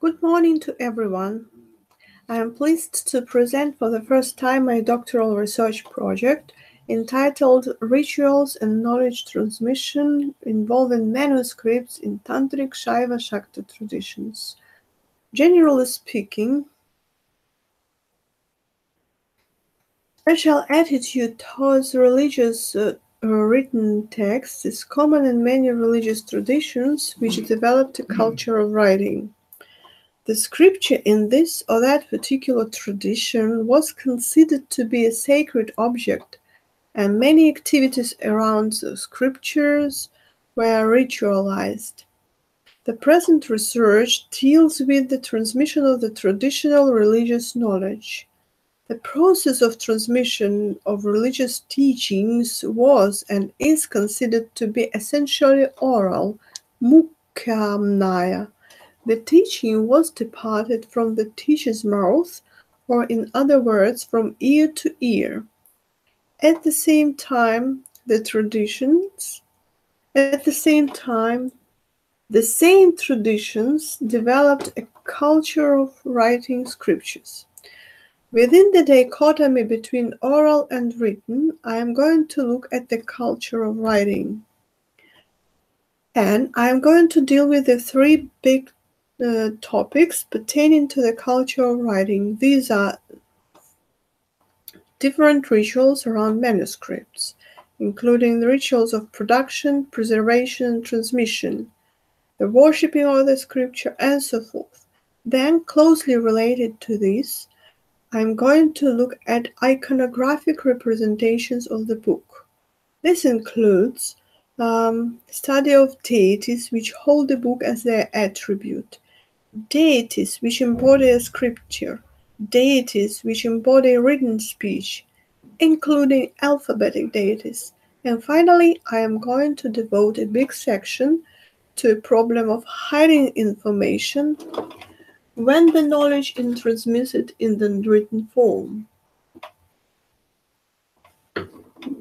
Good morning to everyone. I am pleased to present for the first time my doctoral research project entitled Rituals and Knowledge Transmission Involving Manuscripts in Tantric Shaiva Shakta Traditions. Generally speaking, special attitude towards religious written texts is common in many religious traditions which developed a culture of writing. The scripture in this or that particular tradition was considered to be a sacred object, and many activities around the scriptures were ritualized. The present research deals with the transmission of the traditional religious knowledge. The process of transmission of religious teachings was and is considered to be essentially oral, mukhamnaya. The teaching was departed from the teacher's mouth, or in other words, from ear to ear. At the same time, the same traditions developed a culture of writing scriptures. Within the dichotomy between oral and written, I am going to look at the culture of writing. And I am going to deal with the three big topics pertaining to the culture of writing. These are different rituals around manuscripts, including the rituals of production, preservation, and transmission, the worshipping of the scripture, and so forth. Then, closely related to this, I'm going to look at iconographic representations of the book. This includes study of deities which hold the book as their attribute, deities which embody a scripture, deities which embody written speech, including alphabetic deities. And finally, I am going to devote a big section to a problem of hiding information when the knowledge is transmitted in the written form.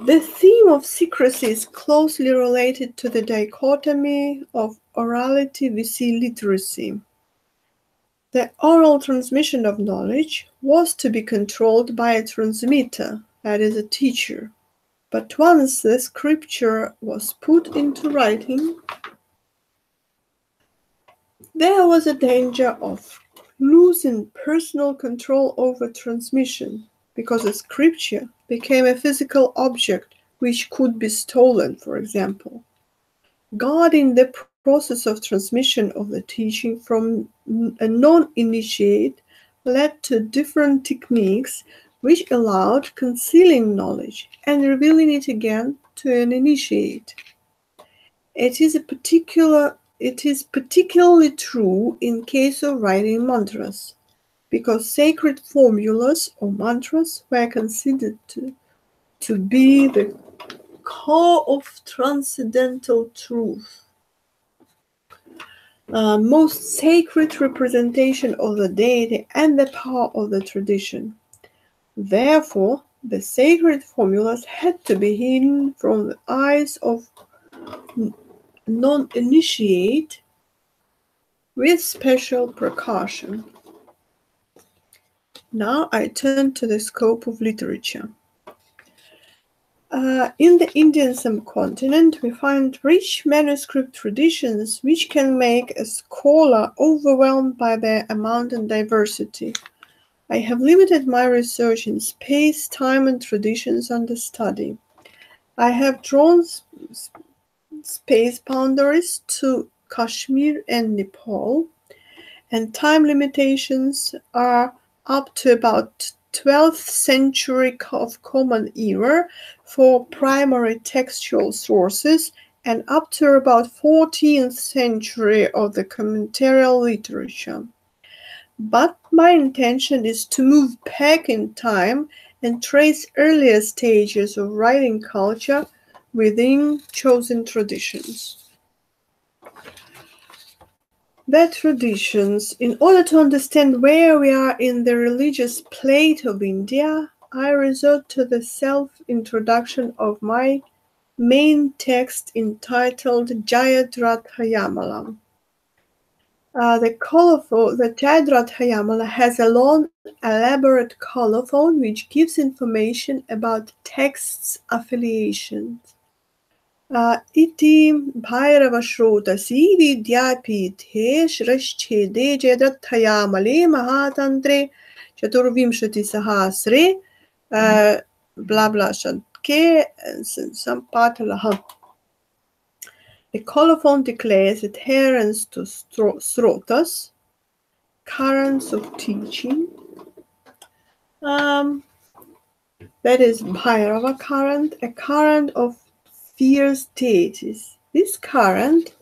The theme of secrecy is closely related to the dichotomy of orality vs literacy. The oral transmission of knowledge was to be controlled by a transmitter, that is, a teacher. But once the scripture was put into writing, there was a danger of losing personal control over transmission, because the scripture became a physical object which could be stolen, for example. Guarding the process of transmission of the teaching from a non-initiate led to different techniques which allowed concealing knowledge and revealing it again to an initiate. It is particularly true in case of writing mantras, because sacred formulas or mantras were considered to be the core of transcendental truth. Most sacred representation of the deity and the power of the tradition. Therefore, the sacred formulas had to be hidden from the eyes of non-initiate with special precaution. Now I turn to the scope of literature. In the Indian subcontinent, we find rich manuscript traditions which can make a scholar overwhelmed by their amount and diversity. I have limited my research in space, time, and traditions under study. I have drawn space boundaries to Kashmir and Nepal, and time limitations are up to about 12th century of Common Era for primary textual sources and up to about 14th century of the commentarial literature. But my intention is to move back in time and trace earlier stages of writing culture within chosen traditions. The traditions. In order to understand where we are in the religious plate of India, I resort to the self-introduction of my main text entitled Jayadrathayamalam. The Jayadratha has a long, elaborate colophon which gives information about text's affiliations. Iti Bhairava Shrotasi Vidyapithe Shrashchede Jayadratthayamale Mahatantre Chaturvimshati Sahasre blah blah Shanke Sampatalaha. The colophon declares adherence to srotas, currents of teaching. That is Bhairava current, a current of fierce deities. This current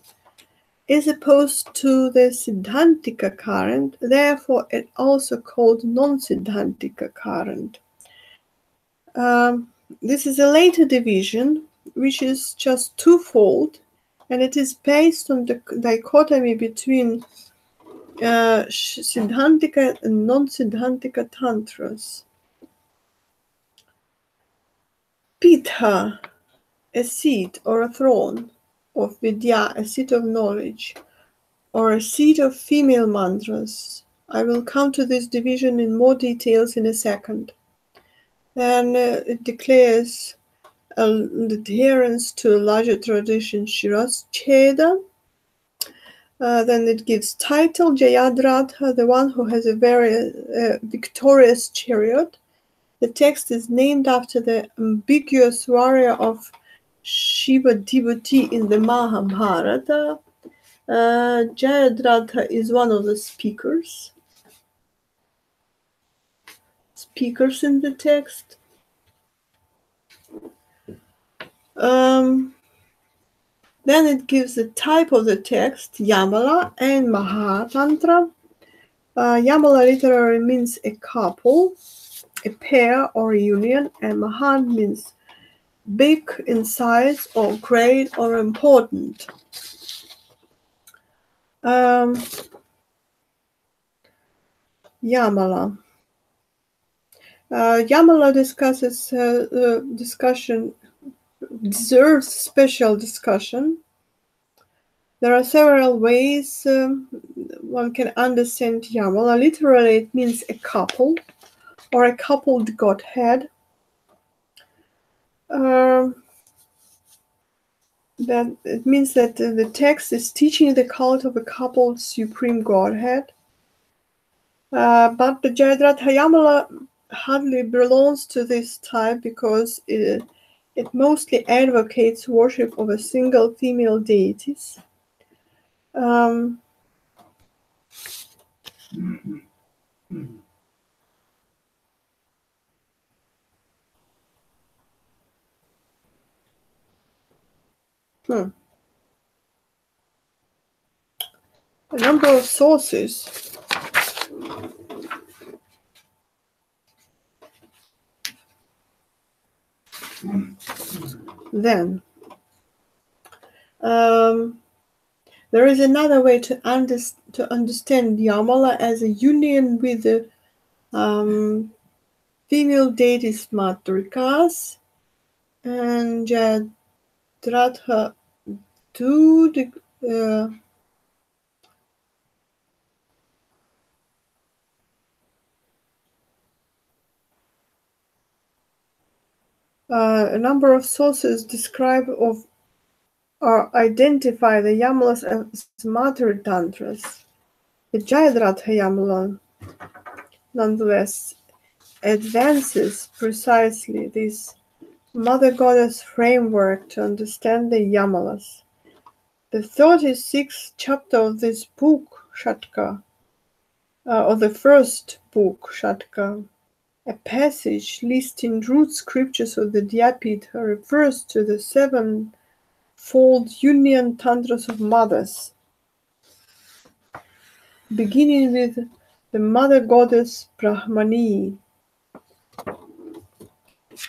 is opposed to the Siddhantika current, therefore it also called non-Siddhantika current. This is a later division, which is just twofold, and it is based on the dichotomy between Siddhantika and non-Siddhantika tantras. Pitha, a seat or a throne of Vidya, a seat of knowledge, or a seat of female mantras. I will come to this division in more details in a second. Then it declares adherence to a larger tradition, Shirashcheda. Then it gives title, Jayadratha, the one who has a very victorious chariot. The text is named after the ambiguous warrior of Shiva devotee in the Mahabharata. Jayadratha is one of the speakers in the text. Then it gives the type of the text, Yamala and Mahatantra. Yamala literally means a couple, a pair or a union, and Mahan means big in size or great or important. Yamala. Yamala deserves special discussion. There are several ways one can understand Yamala. Literally, it means a couple or a coupled godhead. That it means that the text is teaching the cult of a coupled supreme godhead. But the Jayadratha Yamala hardly belongs to this type because it mostly advocates worship of a single female deities. A number of sources then there is another way to understand Yamala as a union with the female deities Matrikas, and Jayadratha to the a number of sources describe or identify the Yamalas as Matri Tantras. The Jayadratha Yamala, nonetheless, advances precisely this Mother Goddess framework to understand the Yamalas. The 36th chapter of this book, Shatka, or the first book, Shatka, a passage listing root scriptures of the Dhyapita, refers to the sevenfold union tantras of mothers, beginning with the mother goddess Brahmani.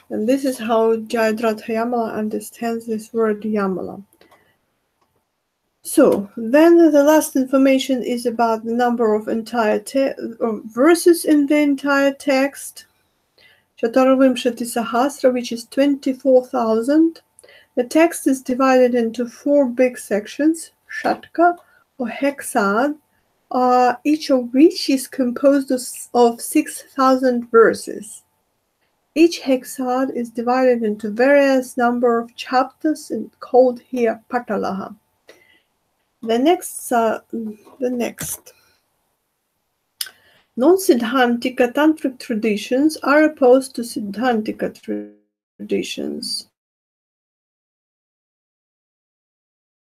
And this is how Jayadratha Yamala understands this word Yamala. So, then the last information is about the number of entire verses in the entire text. Chaturvimshati Sahasra, which is 24,000. The text is divided into 4 big sections, Shatka or hexad, each of which is composed of 6,000 verses. Each hexad is divided into various number of chapters and called here Patalaha. The next. Non-Siddhantika tantric traditions are opposed to Siddhantika traditions.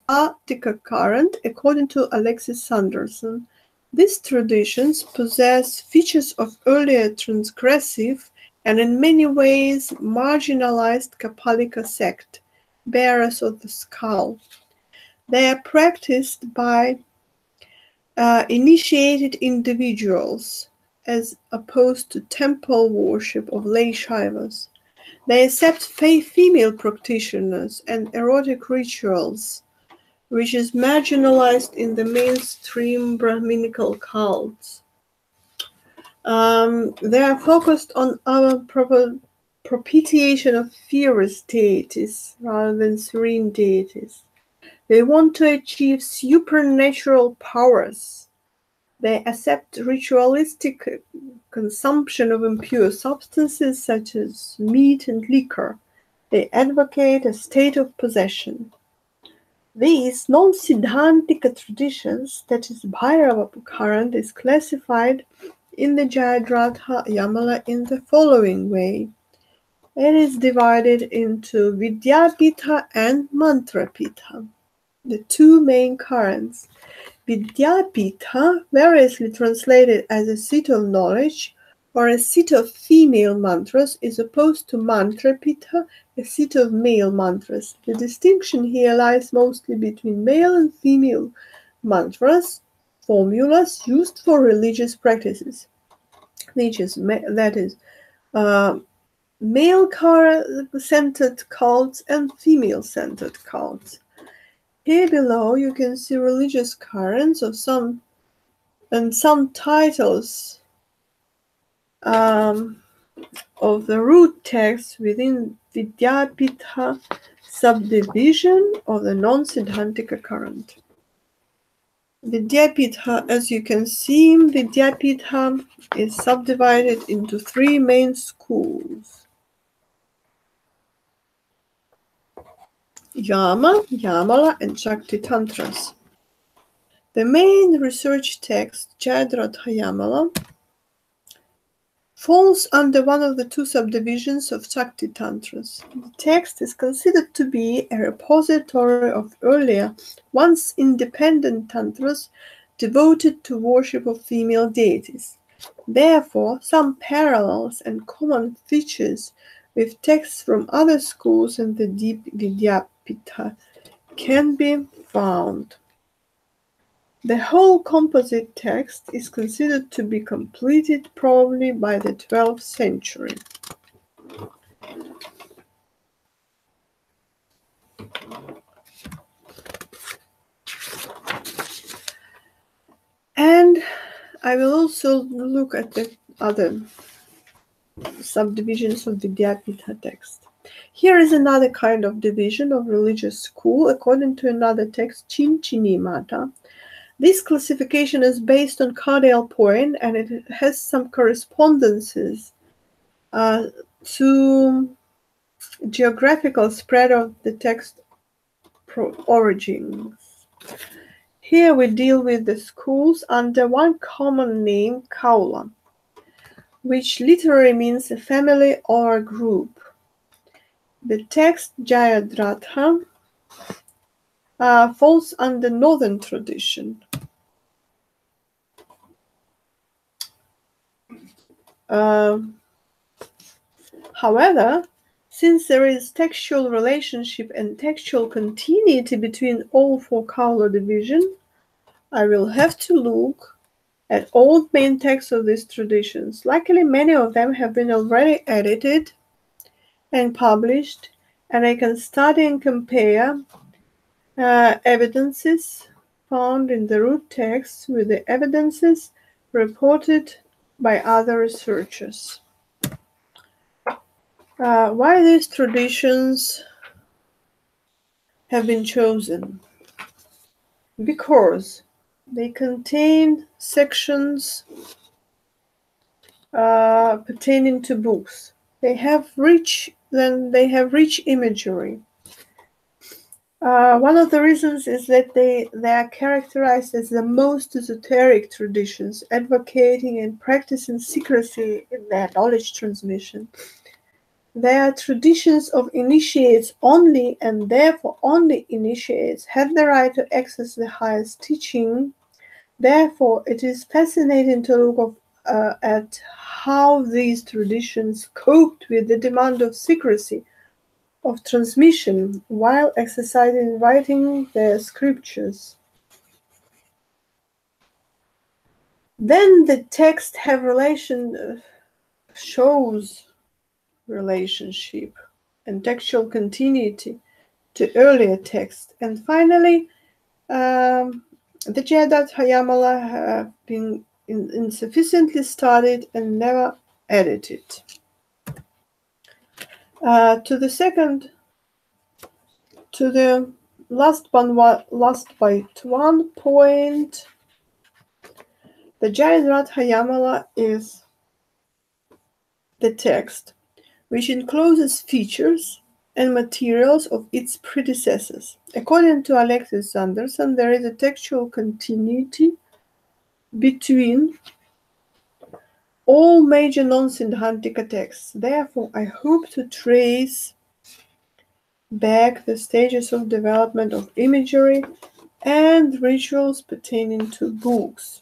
Siddhantika current, according to Alexis Sanderson, these traditions possess features of earlier transgressive and in many ways marginalized Kapalika sect, bearers of the skull. They are practiced by initiated individuals, as opposed to temple worship of lay Shaivas. They accept female practitioners and erotic rituals, which is marginalized in the mainstream Brahminical cults. They are focused on our propitiation of fierce deities rather than serene deities. They want to achieve supernatural powers. They accept ritualistic consumption of impure substances such as meat and liquor. They advocate a state of possession. These non-Siddhantika traditions, that is, Bhairava current, is classified in the Jayadratha Yamala in the following way. It is divided into Vidyapitha and Mantrapitha, the two main currents. Vidyapitha, variously translated as a seat of knowledge or a seat of female mantras, is opposed to Mantrapitha, a seat of male mantras. The distinction here lies mostly between male and female mantras, formulas used for religious practices. That is, male-centered cults and female-centered cults. Here below you can see religious currents of some titles of the root text within Vidyapitha subdivision of the non-Siddhantika current. Vidyapitha, as you can see, Vidyapitha is subdivided into three main schools: Yama, Yamala, and Shakti Tantras. The main research text, Jayadratha Yamala, falls under one of the two subdivisions of Shakti Tantras. The text is considered to be a repository of earlier, once independent tantras devoted to worship of female deities. Therefore, some parallels and common features with texts from other schools in the deep Vidyapitha can be found. The whole composite text is considered to be completed probably by the 12th century. And I will also look at the other subdivisions of the Vidyapitha text. Here is another kind of division of religious school according to another text, Chinchini Mata. This classification is based on Cardale point, and it has some correspondences to geographical spread of the text origins. Here we deal with the schools under one common name, Kaula, which literally means a family or a group. The text Jayadratha falls under northern tradition. However, since there is textual relationship and textual continuity between all four Kaula divisions, I will have to look at all main texts of these traditions. Luckily, many of them have been already edited and published, and I can study and compare evidences found in the root texts with the evidences reported by other researchers. Why these traditions have been chosen? Because They contain sections pertaining to books. They have rich imagery. One of the reasons is that they are characterized as the most esoteric traditions, advocating and practicing secrecy in their knowledge transmission. They are traditions of initiates only, and therefore only initiates have the right to access the highest teaching. Therefore, it is fascinating to look at how these traditions coped with the demand of secrecy of transmission while exercising writing their scriptures. Then the text shows relationship and textual continuity to earlier text. And finally, the Jayadatta Hayamala have been insufficiently studied and never edited. To the last but one point, the Jayadatta Hayamala is the text, which encloses features and materials of its predecessors. According to Alexis Sanderson, there is a textual continuity between all major non-Siddhantika texts. Therefore, I hope to trace back the stages of development of imagery and rituals pertaining to books.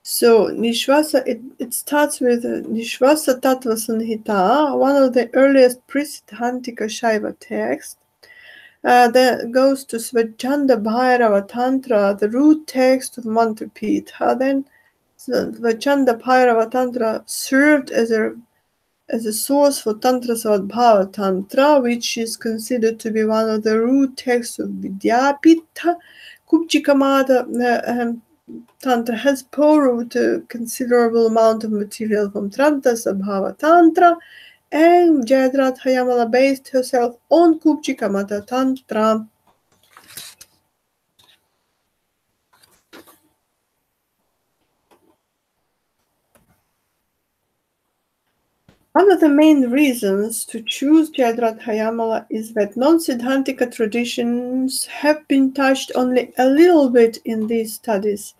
So, Nishvasa, it starts with Nishvasa Tattva Sanhita, one of the earliest pre-Siddhantika Shaiva texts. That goes to Svachanda Bhairava Tantra, the root text of Mantrapitha. Then Svachanda Bhairava Tantra served as a source for Tantra Svadbhava Tantra, which is considered to be one of the root texts of Vidyapitha. Kubjikamata Tantra has borrowed a considerable amount of material from Tantra Svadbhava Tantra, and Jayadatta Hayamala based herself on Kubjikamata Tantra. One of the main reasons to choose Jayadatta Hayamala is that non-Siddhantika traditions have been touched only a little bit in these studies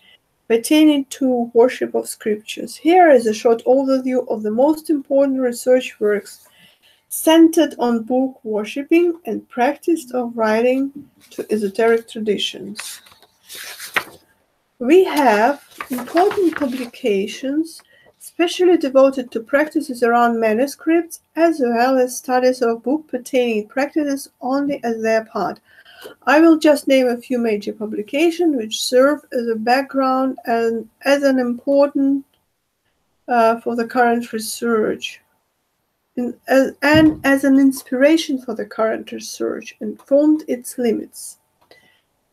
pertaining to worship of scriptures. Here is a short overview of the most important research works centered on book worshipping and practice of writing to esoteric traditions. We have important publications especially devoted to practices around manuscripts, as well as studies of book pertaining practices only as their part. I will just name a few major publications which serve as a background and as an important for the current research, and as an inspiration for the current research and formed its limits.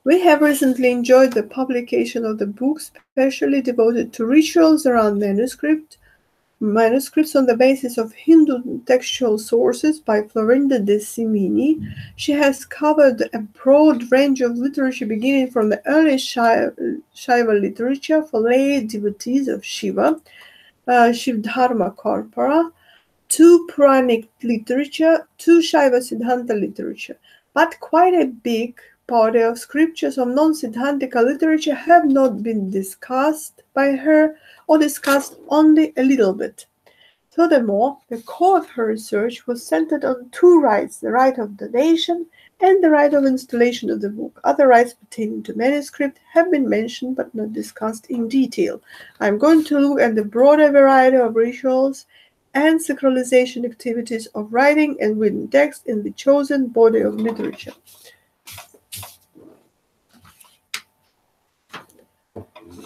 We have recently enjoyed the publication of the book specially devoted to rituals around manuscripts on the basis of Hindu textual sources by Florinda de Simini. She has covered a broad range of literature beginning from the early Shaiva literature for lay devotees of Shiva, Shivdharma Corpora, to Puranic literature, to Shaiva Siddhanta literature. But quite a big body of scriptures of non-Siddhantika literature have not been discussed by her or discussed only a little bit. Furthermore, the core of her research was centered on two rights, the right of donation and the right of installation of the book. Other rights pertaining to manuscript have been mentioned but not discussed in detail. I'm going to look at the broader variety of rituals and sacralization activities of writing and written text in the chosen body of literature.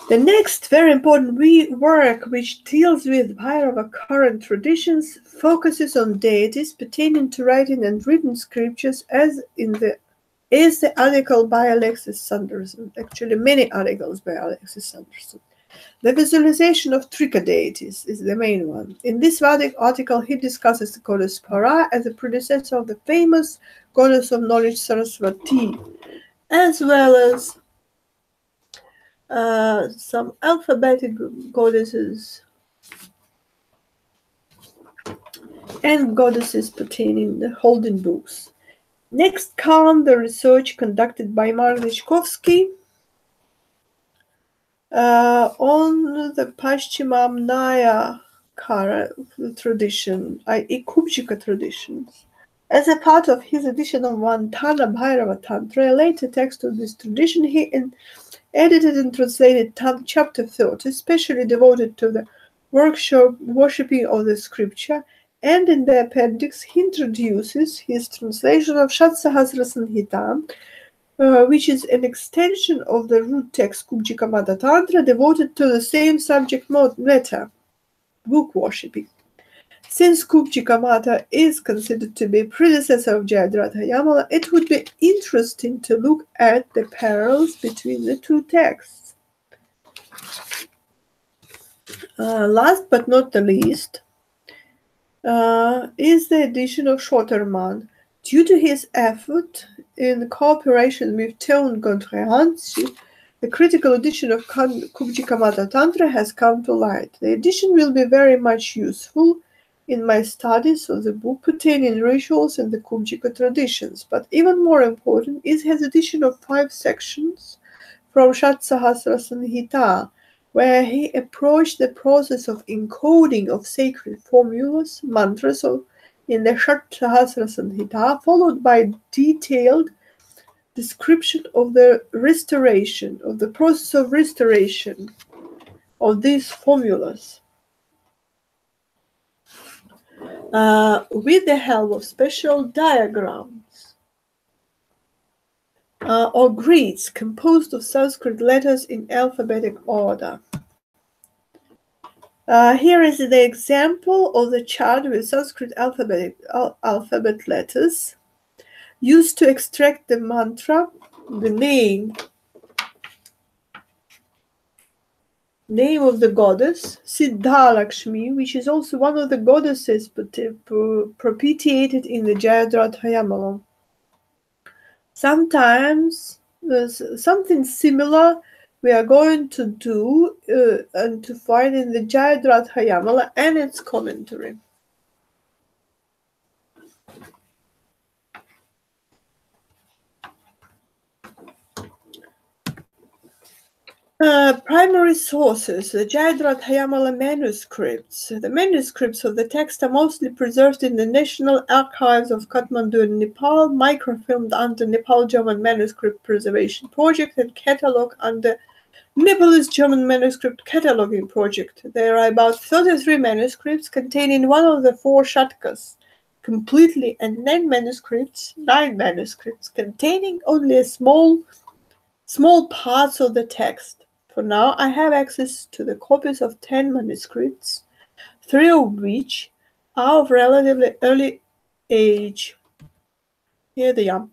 The next very important work, which deals with Bhairava current traditions, focuses on deities pertaining to writing and written scriptures, is the article by Alexis Sanderson. Actually, many articles by Alexis Sanderson. The visualization of Trika deities is the main one. In this Vedic article, he discusses the goddess Para as a predecessor of the famous goddess of knowledge Saraswati, as well as some alphabetic goddesses and goddesses pertaining the holding books. Next come the research conducted by Mark Lichkovsky on the Paschimamnaya tradition, i.e. Kubjika traditions. As a part of his edition of Vantana Bhairava Tantra, a later text of this tradition, he edited and translated chapter 30, especially devoted to the worshipping of the scripture, and in the appendix he introduces his translation of Shatsahasra Samhita, which is an extension of the root text Kubjika Mata Tantra devoted to the same subject matter, book worshipping. Since Kubjika Mata is considered to be a predecessor of Jayadratha Yamala, it would be interesting to look at the parallels between the two texts. Last but not the least is the edition of Shoterman. Due to his effort in cooperation with Teun Godrehansi, the critical edition of Kubjika Mata Tantra has come to light. The edition will be very much useful in my studies of the book pertaining rituals and the Kubjika traditions, but even more important is his edition of 5 sections from Shatsahasra Samhita, where he approached the process of encoding of sacred formulas, mantras in the Shatsahasra Samhita, followed by detailed description of the restoration, of the process of restoration of these formulas. With the help of special diagrams or grids composed of Sanskrit letters in alphabetic order. Here is the example of the chart with Sanskrit alphabet letters used to extract the mantra, the name of the goddess, Siddhalakshmi, which is also one of the goddesses propitiated in the Jayadratha Yamala. Sometimes something similar we are going to do and to find in the Jayadratha Yamala and its commentary. Primary sources, the Jayadratha Yamala manuscripts. The manuscripts of the text are mostly preserved in the National Archives of Kathmandu in Nepal, microfilmed under Nepal German Manuscript Preservation Project and catalogued under Nepalese German Manuscript Cataloging Project. There are about 33 manuscripts containing one of the 4 shatkas completely, and 9 manuscripts containing only a small parts of the text. For now, I have access to the copies of 10 manuscripts, 3 of which are of relatively early age. Here they are.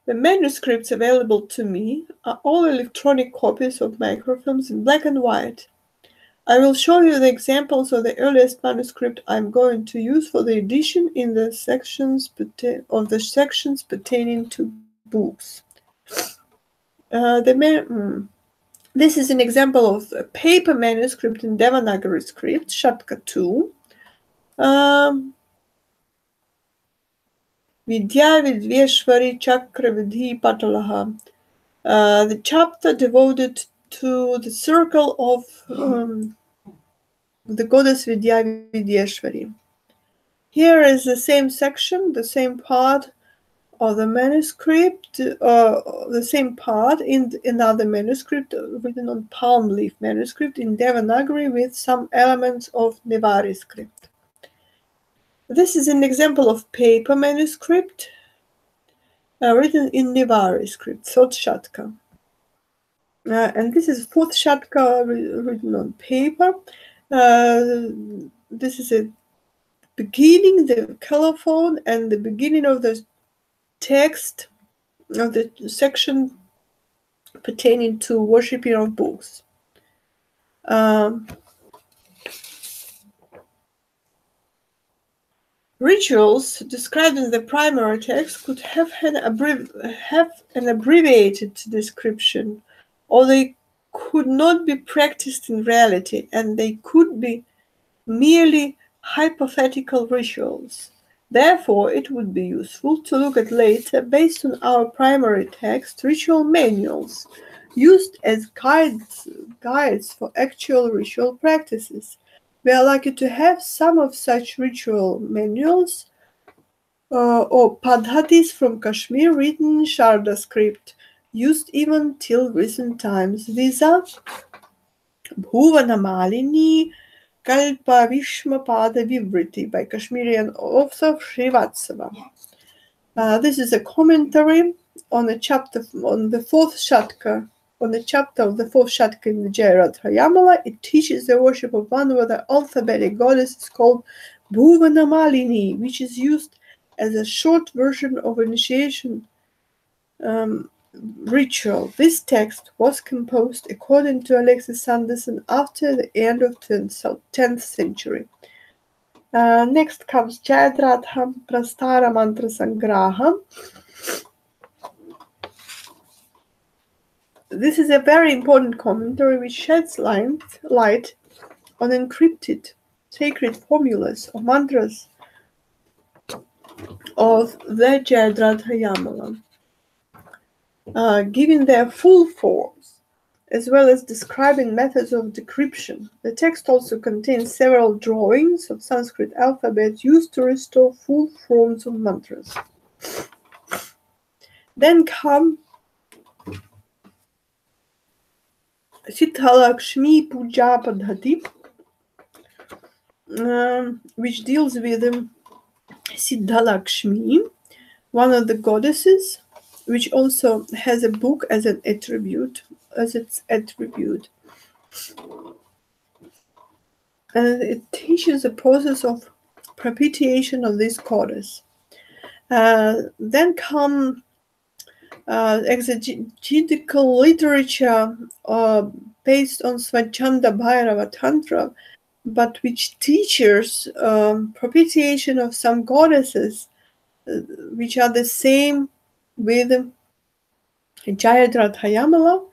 The manuscripts available to me are all electronic copies of microfilms in black and white. I will show you the examples of the earliest manuscript I am going to use for the edition in the sections pertaining to books. This is an example of a paper manuscript in Devanagari script, Shatka 2. Vidya Vidveshwari Chakra Vidhi Patalaha. The chapter devoted to the circle of the goddess Vidya Vidveshwari. Here is the same section, the same part of the manuscript, the same part in another manuscript written on palm leaf manuscript in Devanagari with some elements of Nevari script. This is an example of paper manuscript written in Nevari script, third shatka. And this is fourth shatka written on paper. This is a beginning, the colophon, and the beginning of the text of the section pertaining to worshipping of books. Rituals described in the primary text could have an abbreviated description, or they could not be practiced in reality, and they could be merely hypothetical rituals. Therefore, it would be useful to look at later, based on our primary text, ritual manuals used as guides for actual ritual practices. We are lucky to have some of such ritual manuals or padhatis from Kashmir written in Sharda script, used even till recent times. These are Bhuvanamalini Kalpa Vishmapada Vivriti by Kashmirian author Srivatsava. This is a commentary on a chapter on the fourth Shatka. On the chapter of the fourth Shatka in the Jayaradhayamala, it teaches the worship of one of the alphabetic goddesses called Bhuvanamalini, which is used as a short version of initiation ritual. This text was composed, according to Alexis Sanderson, after the end of the 10th century. Next comes Jayadratha Prastara Mantra Sangraha. This is a very important commentary which sheds light on encrypted sacred formulas or mantras of the Jayadratha Yamala, giving their full forms, as well as describing methods of decryption. The text also contains several drawings of Sanskrit alphabet used to restore full forms of mantras. Then come Siddhalakshmi Puja Padhati, which deals with Siddhalakshmi, one of the goddesses, which also has a book as its attribute. And it teaches the process of propitiation of this goddess. Then come exegetical literature based on Svachanda Bhairava Tantra, but which teaches propitiation of some goddesses, which are the same with Jayadratha Yamala,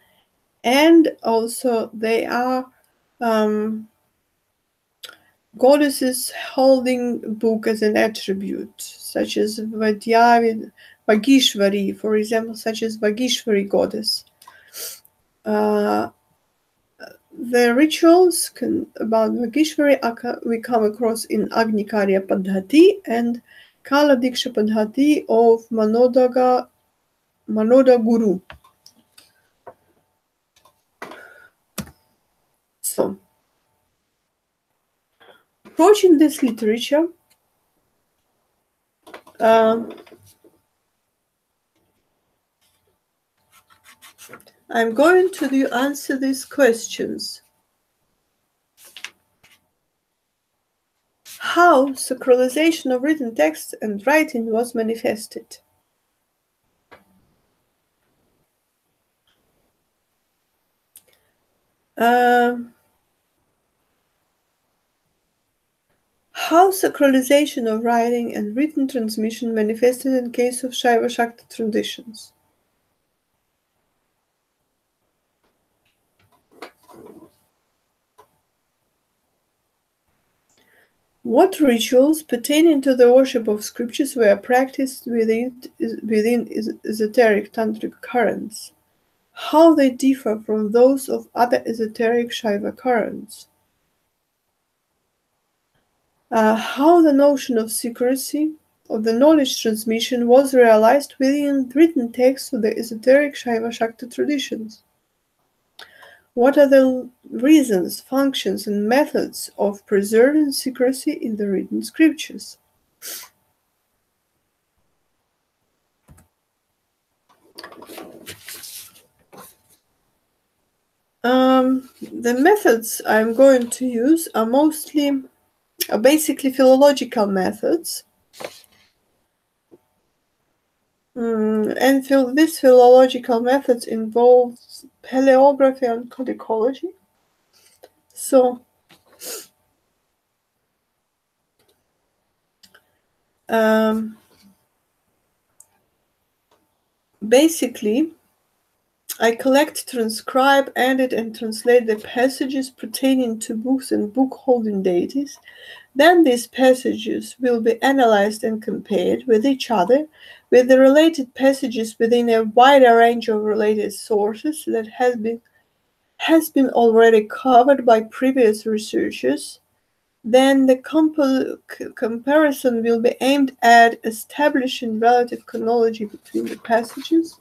and also they are goddesses holding book as an attribute, such as Vagishvari, for example, such as Vagishvari goddess. The rituals about Vagishvari we come across in Agnikarya Padhati and Kala Diksha Padhati of Manoda Guru. So, approaching this literature, I'm going to answer these questions. How sacralization of written text and writing was manifested? How sacralization of writing and written transmission manifested in case of Shaiva Shakta traditions? What rituals pertaining to the worship of scriptures were practiced within esoteric tantric currents? How they differ from those of other esoteric Shaiva currents? How the notion of secrecy of the knowledge transmission was realized within written texts of the esoteric Shaiva Shakta traditions? What are the reasons, functions, and methods of preserving secrecy in the written scriptures? The methods I'm going to use are basically philological methods. This philological methods involves paleography and codicology. So, basically, I collect, transcribe, edit, and translate the passages pertaining to books and book-holding deities. Then these passages will be analyzed and compared with each other, with the related passages within a wider range of related sources that has been already covered by previous researchers. Then the comparison will be aimed at establishing relative chronology between the passages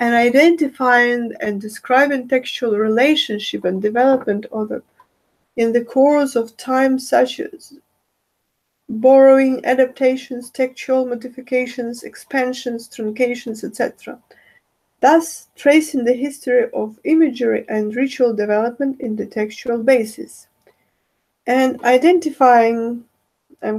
and identifying and describing textual relationship and development in the course of time, such as borrowing, adaptations, textual modifications, expansions, truncations, etc. Thus, tracing the history of imagery and ritual development in the textual basis. And I'm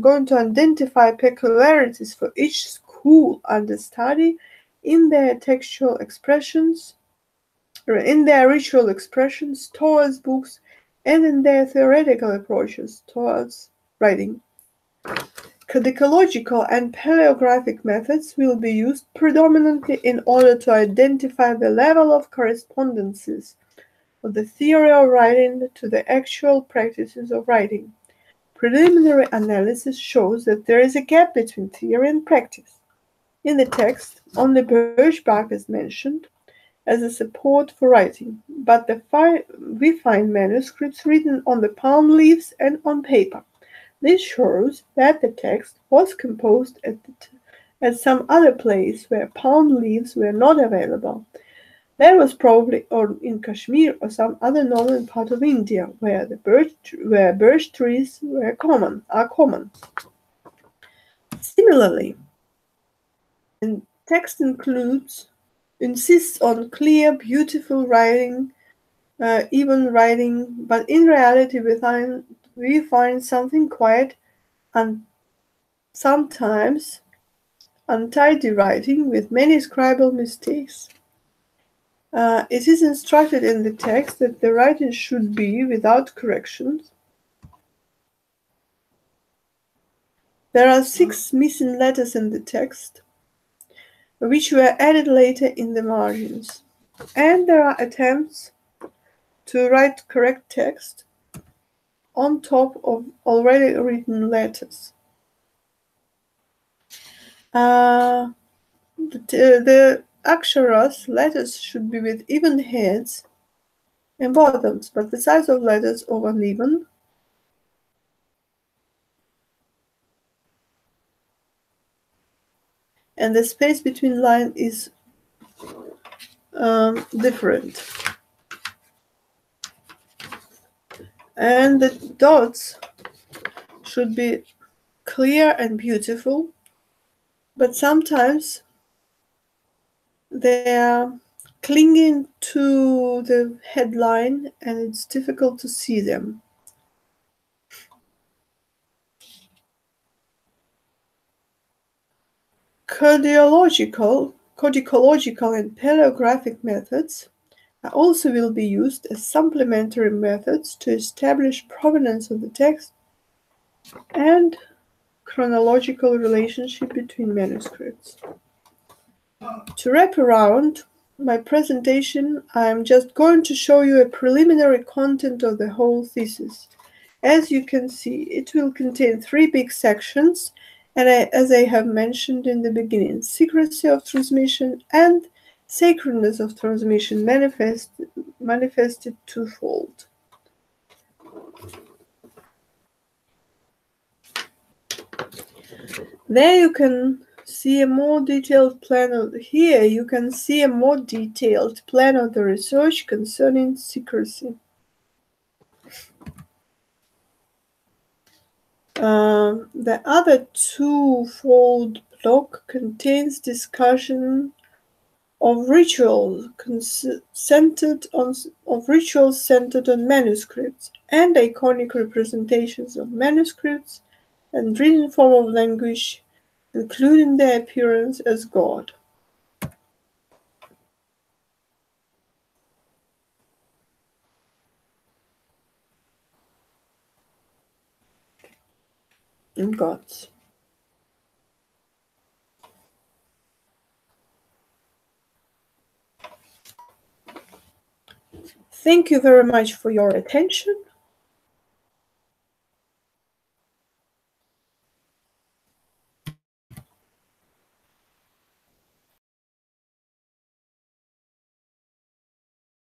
going to identify peculiarities for each school under study in their textual expressions, or in their ritual expressions towards books, and in their theoretical approaches towards writing. Codicological and paleographic methods will be used predominantly in order to identify the level of correspondences of the theory of writing to the actual practices of writing. Preliminary analysis shows that there is a gap between theory and practice. In the text, only birch-bark is mentioned as a support for writing, but we find manuscripts written on the palm leaves and on paper. This shows that the text was composed at some other place where palm leaves were not available. That was probably in Kashmir or some other northern part of India where birch trees are common. Similarly, the text insists on clear, beautiful writing, even writing, but in reality we find something quiet and sometimes untidy writing with many scribal mistakes. It is instructed in the text that the writing should be without corrections. There are 6 missing letters in the text, which were added later in the margins. And there are attempts to write correct text on top of already written letters. The aksharas, letters, should be with even heads and bottoms, but the size of letters are uneven. And the space between lines is different. And the dots should be clear and beautiful, but sometimes they are clinging to the headline and it's difficult to see them. Codicological and paleographic methods also will be used as supplementary methods to establish provenance of the text and chronological relationship between manuscripts. To wrap around my presentation, I'm just going to show you a preliminary content of the whole thesis. As you can see, it will contain 3 big sections, and as I have mentioned in the beginning, secrecy of transmission and sacredness of transmission manifested twofold. There you can see a more detailed plan of here you can see a more detailed plan of the research concerning secrecy. The other twofold block contains discussion of rituals centered on manuscripts and iconic representations of manuscripts and written form of language, including their appearance as God. and gods. Thank you very much for your attention.